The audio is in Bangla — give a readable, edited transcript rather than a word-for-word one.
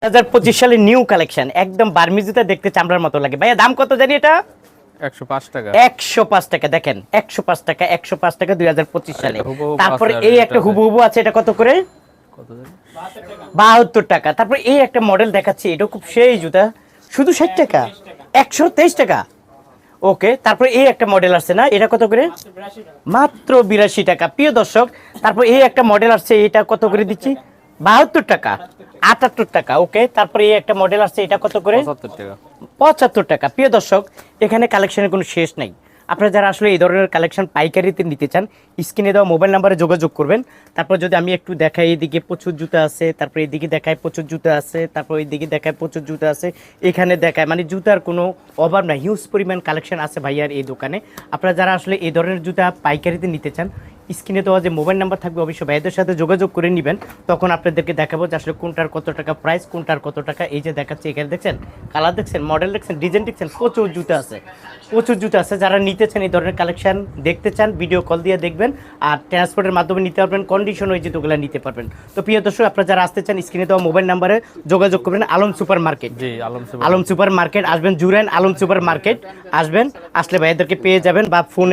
2025 সালে নিউ কালেকশন, একদম বার্মি জুতা দেখতে চামড়ার মতো লাগে। ভাইয়া দাম কত জানি এটা? 105 টাকা। 105 টাকা। দেখেন 105 টাকা, 105 টাকা 2025 সালে। হুবহু তারপরে 5000 এই একটা হুবহু আছে, এটা কত করে? কত জানি? 72 টাকা। তারপরে এই একটা মডেল দেখাচ্ছি, এটা খুব সেই জুতা, শুধু 60 টাকা, 123 টাকা। ওকে, তারপরে এই একটা মডেল আসছে না, এটা কত করে? মাত্র 82 টাকা। প্রিয় দর্শক, তারপর এই একটা মডেল আসছে, এটা কত করে দিচ্ছি? 72 টাকা, 78 টাকা। ওকে, তারপরে এই একটা মডেল আসছে, এটা কত করে? 75 টাকা। 75 টাকা। প্রিয় দর্শক, এখানে কালেকশনের কোনো শেষ নেই। আপনারা যারা আসলে এই ধরনের কালেকশন পাইকারিতে নিতে চান, স্ক্রিনে দেওয়া মোবাইল নাম্বারে যোগাযোগ করবেন। তারপর যদি আমি একটু দেখাই, এইদিকে প্রচুর জুতা আছে, তারপর এইদিকে দেখায় প্রচুর জুতা আছে, তারপর এইদিকে দেখায় প্রচুর জুতা আছে, এখানে দেখায়, মানে জুতার কোনো অভাব নাই, হিউজ পরিমাণ কালেকশন আছে ভাইয়ার এই দোকানে। আপনারা যারা আসলে এই ধরনের জুতা পাইকারিতে নিতে চান, স্ক্রিনে দেওয়া যে মোবাইল নাম্বার থাকবে, অবশ্যই ভাইয়াদের সাথে যোগাযোগ করে নেবেন। তখন আপনাদেরকে দেখাবো যে আসলে কোনটার কত টাকা প্রাইস, কোনটার কত টাকা। এই যে দেখাচ্ছি, এখানে দেখছেন কালার, দেখছেন মডেল, দেখছেন ডিজাইন, দেখছেন প্রচুর জুতা আছে, প্রচুর জুতা আছে। যারা নিতে চান, এই ধরনের কালেকশন দেখতে চান, ভিডিও কল দিয়ে দেখবেন, আর ট্রান্সপোর্টের মাধ্যমে নিতে পারবেন, কন্ডিশন ওই জুতোগুলো নিতে পারবেন। তো প্রিয় দর্শক, আপনারা যারা আসতে চান, স্ক্রিনে দেওয়া মোবাইল নাম্বারে যোগাযোগ করবেন। আলম সুপার মার্কেট, জি, আলম সুপার মার্কেট আসবেন, জুরাইন আলম সুপার মার্কেট আসবেন, আসলে ভাইয়াদেরকে পেয়ে যাবেন, বা ফোনে